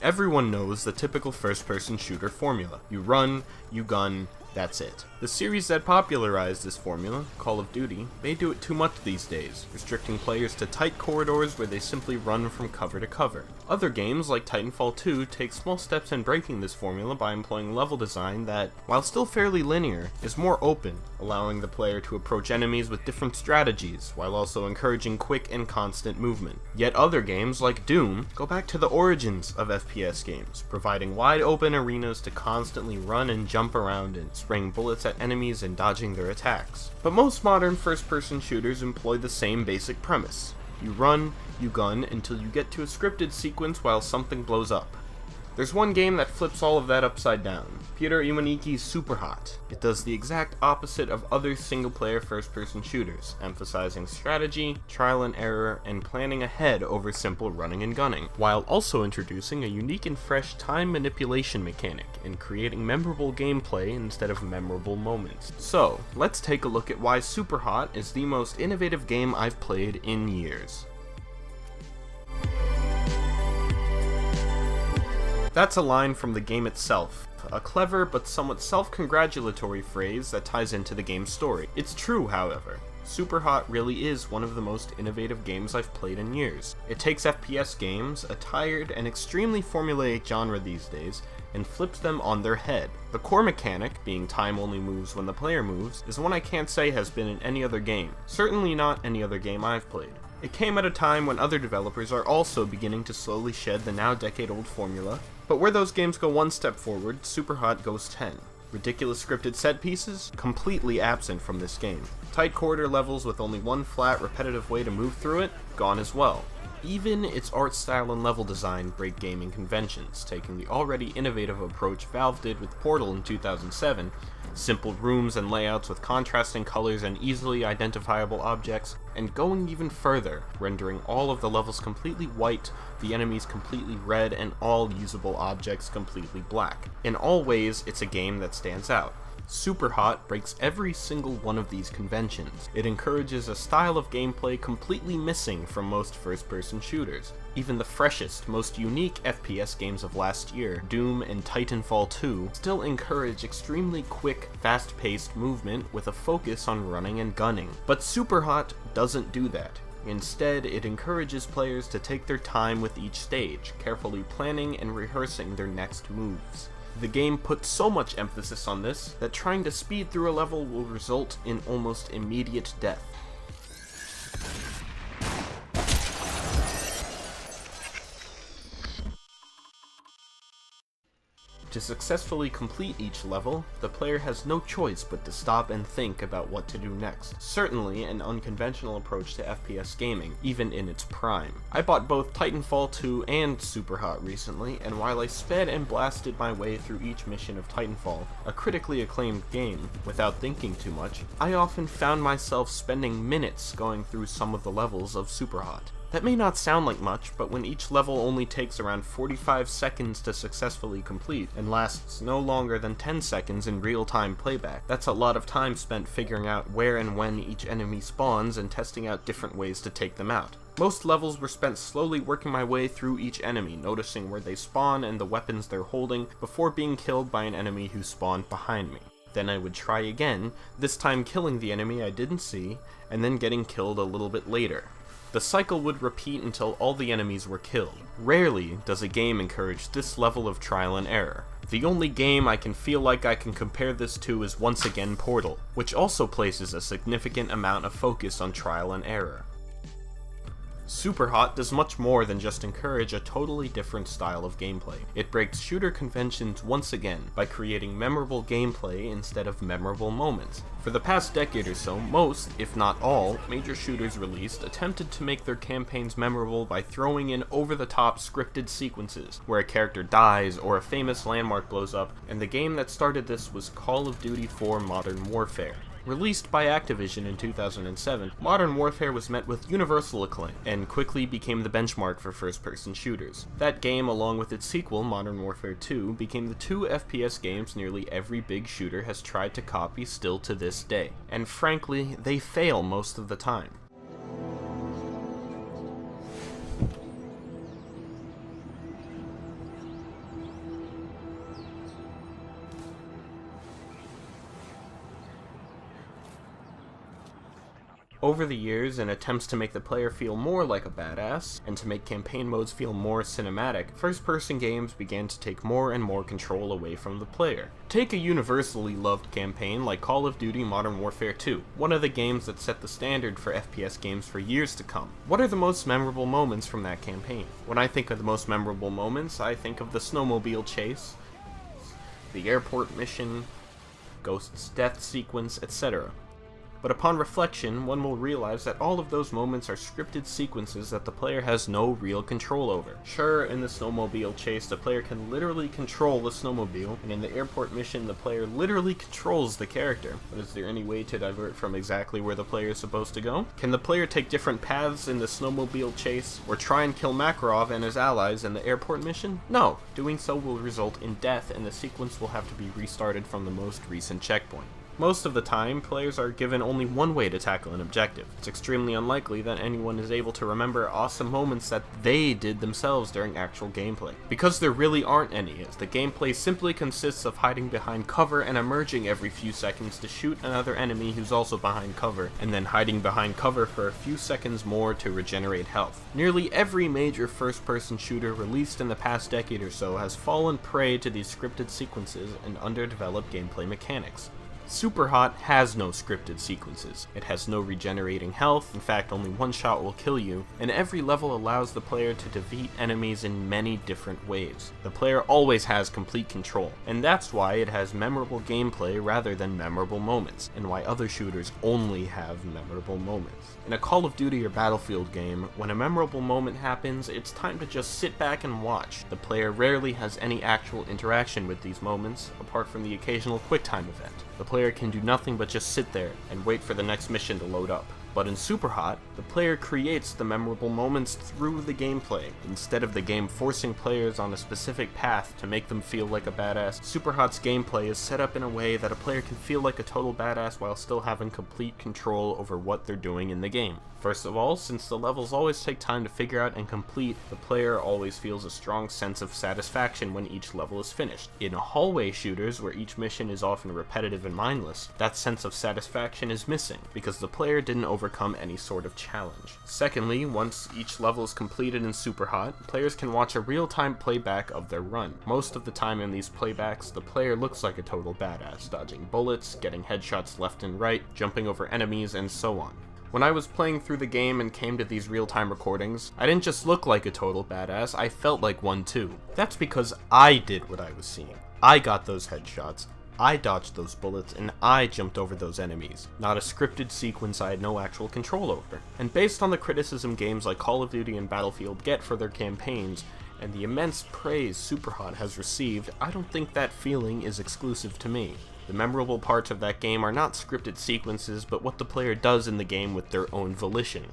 Everyone knows the typical first-person shooter formula. You run, you gun, that's it. The series that popularized this formula, Call of Duty, may do it too much these days, restricting players to tight corridors where they simply run from cover to cover. Other games, like Titanfall 2, take small steps in breaking this formula by employing level design that, while still fairly linear, is more open, allowing the player to approach enemies with different strategies, while also encouraging quick and constant movement. Yet other games, like Doom, go back to the origins of FPS games, providing wide open arenas to constantly run and jump around in, spraying bullets at enemies and dodging their attacks. But most modern first-person shooters employ the same basic premise. You run, you gun, until you get to a scripted sequence while something blows up. There's one game that flips all of that upside down, Peter Imaniki's Superhot. It does the exact opposite of other single-player first-person shooters, emphasizing strategy, trial and error, and planning ahead over simple running and gunning, while also introducing a unique and fresh time manipulation mechanic and creating memorable gameplay instead of memorable moments. So, let's take a look at why Superhot is the most innovative game I've played in years. That's a line from the game itself, a clever but somewhat self-congratulatory phrase that ties into the game's story. It's true, however. Superhot really is one of the most innovative games I've played in years. It takes FPS games, a tired and extremely formulaic genre these days, and flips them on their head. The core mechanic, being time only moves when the player moves, is one I can't say has been in any other game. Certainly not any other game I've played. It came at a time when other developers are also beginning to slowly shed the now decade-old formula, but where those games go one step forward, Superhot goes 10. Ridiculous scripted set pieces? Completely absent from this game. Tight corridor levels with only one flat, repetitive way to move through it? Gone as well. Even its art style and level design break gaming conventions, taking the already innovative approach Valve did with Portal in 2007, simple rooms and layouts with contrasting colors and easily identifiable objects, and going even further, rendering all of the levels completely white, the enemies completely red, and all usable objects completely black. In all ways, it's a game that stands out. Superhot breaks every single one of these conventions. It encourages a style of gameplay completely missing from most first-person shooters. Even the freshest, most unique FPS games of last year, Doom and Titanfall 2, still encourage extremely quick, fast-paced movement with a focus on running and gunning. But Superhot doesn't do that. Instead, it encourages players to take their time with each stage, carefully planning and rehearsing their next moves. The game puts so much emphasis on this that trying to speed through a level will result in almost immediate death. To successfully complete each level, the player has no choice but to stop and think about what to do next. Certainly an unconventional approach to FPS gaming, even in its prime. I bought both Titanfall 2 and Superhot recently, and while I sped and blasted my way through each mission of Titanfall, a critically acclaimed game, without thinking too much, I often found myself spending minutes going through some of the levels of Superhot. That may not sound like much, but when each level only takes around 45 seconds to successfully complete, and lasts no longer than 10 seconds in real-time playback, that's a lot of time spent figuring out where and when each enemy spawns and testing out different ways to take them out. Most levels were spent slowly working my way through each enemy, noticing where they spawn and the weapons they're holding, before being killed by an enemy who spawned behind me. Then I would try again, this time killing the enemy I didn't see, and then getting killed a little bit later. The cycle would repeat until all the enemies were killed. Rarely does a game encourage this level of trial and error. The only game I can feel like I can compare this to is once again Portal, which also places a significant amount of focus on trial and error. Superhot does much more than just encourage a totally different style of gameplay. It breaks shooter conventions once again by creating memorable gameplay instead of memorable moments. For the past decade or so, most, if not all, major shooters released attempted to make their campaigns memorable by throwing in over-the-top scripted sequences, where a character dies or a famous landmark blows up, and the game that started this was Call of Duty 4 Modern Warfare. Released by Activision in 2007, Modern Warfare was met with universal acclaim, and quickly became the benchmark for first-person shooters. That game, along with its sequel, Modern Warfare 2, became the two FPS games nearly every big shooter has tried to copy still to this day. And frankly, they fail most of the time. Over the years, in attempts to make the player feel more like a badass, and to make campaign modes feel more cinematic, first-person games began to take more and more control away from the player. Take a universally loved campaign like Call of Duty Modern Warfare 2, one of the games that set the standard for FPS games for years to come. What are the most memorable moments from that campaign? When I think of the most memorable moments, I think of the snowmobile chase, the airport mission, Ghost's death sequence, etc. But upon reflection, one will realize that all of those moments are scripted sequences that the player has no real control over. Sure, in the snowmobile chase, the player can literally control the snowmobile, and in the airport mission, the player literally controls the character. But is there any way to divert from exactly where the player is supposed to go? Can the player take different paths in the snowmobile chase, or try and kill Makarov and his allies in the airport mission? No. Doing so will result in death, and the sequence will have to be restarted from the most recent checkpoint. Most of the time, players are given only one way to tackle an objective. It's extremely unlikely that anyone is able to remember awesome moments that they did themselves during actual gameplay. Because there really aren't any, as the gameplay simply consists of hiding behind cover and emerging every few seconds to shoot another enemy who's also behind cover, and then hiding behind cover for a few seconds more to regenerate health. Nearly every major first-person shooter released in the past decade or so has fallen prey to these scripted sequences and underdeveloped gameplay mechanics. Superhot has no scripted sequences. It has no regenerating health, in fact only one shot will kill you, and every level allows the player to defeat enemies in many different ways. The player always has complete control, and that's why it has memorable gameplay rather than memorable moments, and why other shooters only have memorable moments. In a Call of Duty or Battlefield game, when a memorable moment happens, it's time to just sit back and watch. The player rarely has any actual interaction with these moments, apart from the occasional QuickTime event. The player can do nothing but just sit there and wait for the next mission to load up. But in Superhot, the player creates the memorable moments through the gameplay. Instead of the game forcing players on a specific path to make them feel like a badass, Superhot's gameplay is set up in a way that a player can feel like a total badass while still having complete control over what they're doing in the game. First of all, since the levels always take time to figure out and complete, the player always feels a strong sense of satisfaction when each level is finished. In hallway shooters, where each mission is often repetitive and mindless, that sense of satisfaction is missing, because the player didn't overcome any sort of challenge. Secondly, once each level is completed in Superhot, players can watch a real-time playback of their run. Most of the time in these playbacks, the player looks like a total badass, dodging bullets, getting headshots left and right, jumping over enemies, and so on. When I was playing through the game and came to these real-time recordings, I didn't just look like a total badass, I felt like one too. That's because I did what I was seeing. I got those headshots, I dodged those bullets, and I jumped over those enemies, not a scripted sequence I had no actual control over. And based on the criticism games like Call of Duty and Battlefield get for their campaigns, and the immense praise Superhot has received, I don't think that feeling is exclusive to me. The memorable parts of that game are not scripted sequences, but what the player does in the game with their own volition.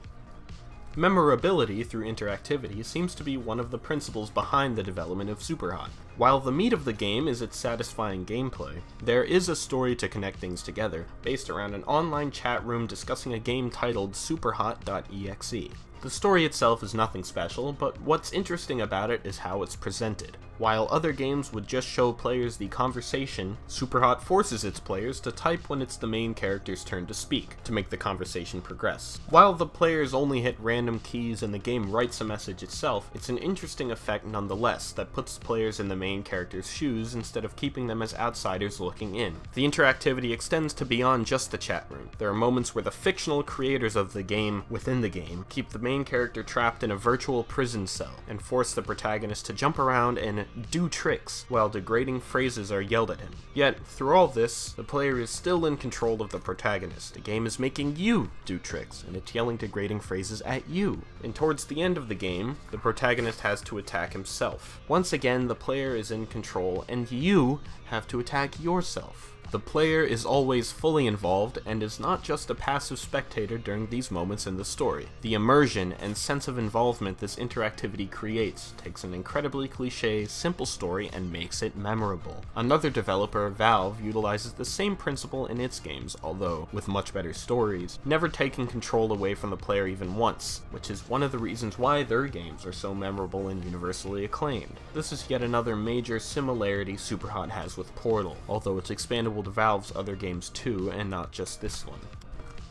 Memorability through interactivity seems to be one of the principles behind the development of Superhot. While the meat of the game is its satisfying gameplay, there is a story to connect things together, based around an online chat room discussing a game titled Superhot.exe. The story itself is nothing special, but what's interesting about it is how it's presented. While other games would just show players the conversation, Superhot forces its players to type when it's the main character's turn to speak, to make the conversation progress. While the players only hit random keys and the game writes a message itself, it's an interesting effect nonetheless that puts players in the main character's shoes instead of keeping them as outsiders looking in. The interactivity extends to beyond just the chat room. There are moments where the fictional creators of the game within the game keep the main character trapped in a virtual prison cell and force the protagonist to jump around and do tricks while degrading phrases are yelled at him. Yet, through all this, the player is still in control of the protagonist. The game is making you do tricks, and it's yelling degrading phrases at you. And towards the end of the game, the protagonist has to attack himself. Once again, the player is in control, and you have to attack yourself. The player is always fully involved and is not just a passive spectator during these moments in the story. The immersion and sense of involvement this interactivity creates takes an incredibly cliché, simple story and makes it memorable. Another developer, Valve, utilizes the same principle in its games, although with much better stories, never taking control away from the player even once, which is one of the reasons why their games are so memorable and universally acclaimed. This is yet another major similarity Superhot has with Portal, although it's expandable to Valve's other games too, and not just this one.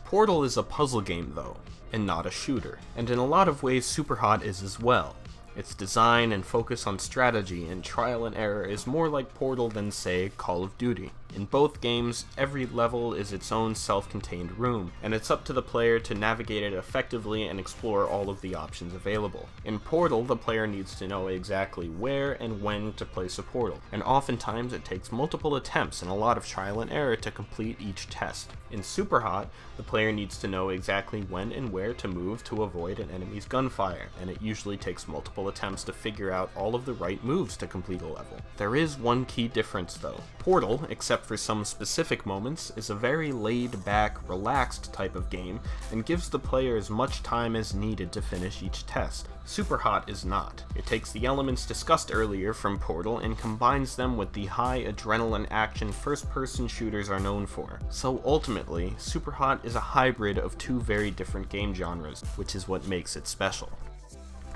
Portal is a puzzle game though, and not a shooter, and in a lot of ways Superhot is as well. Its design and focus on strategy and trial and error is more like Portal than, say, Call of Duty. In both games, every level is its own self-contained room, and it's up to the player to navigate it effectively and explore all of the options available. In Portal, the player needs to know exactly where and when to place a portal, and oftentimes it takes multiple attempts and a lot of trial and error to complete each test. In Superhot, the player needs to know exactly when and where to move to avoid an enemy's gunfire, and it usually takes multiple attempts to figure out all of the right moves to complete a level. There is one key difference though. Portal, except for some specific moments, is a very laid-back, relaxed type of game and gives the player as much time as needed to finish each test. Superhot is not. It takes the elements discussed earlier from Portal and combines them with the high adrenaline action first-person shooters are known for. So ultimately, Superhot is a hybrid of two very different game genres, which is what makes it special.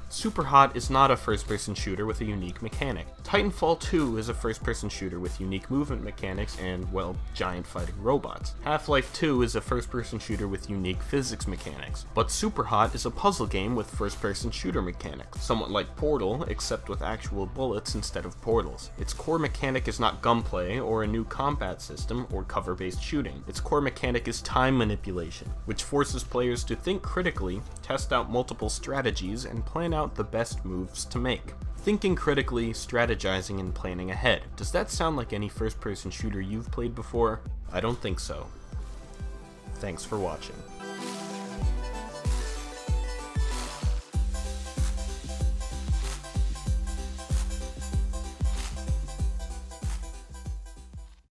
Superhot is not a first-person shooter with a unique mechanic. Titanfall 2 is a first-person shooter with unique movement mechanics and, well, giant fighting robots. Half-Life 2 is a first-person shooter with unique physics mechanics. But Superhot is a puzzle game with first-person shooter mechanics, somewhat like Portal, except with actual bullets instead of portals. Its core mechanic is not gunplay or a new combat system or cover-based shooting. Its core mechanic is time manipulation, which forces players to think critically, test out multiple strategies, and plan out the best moves to make. Thinking critically, strategizing, and planning ahead. Does that sound like any first-person shooter you've played before? I don't think so. Thanks for watching.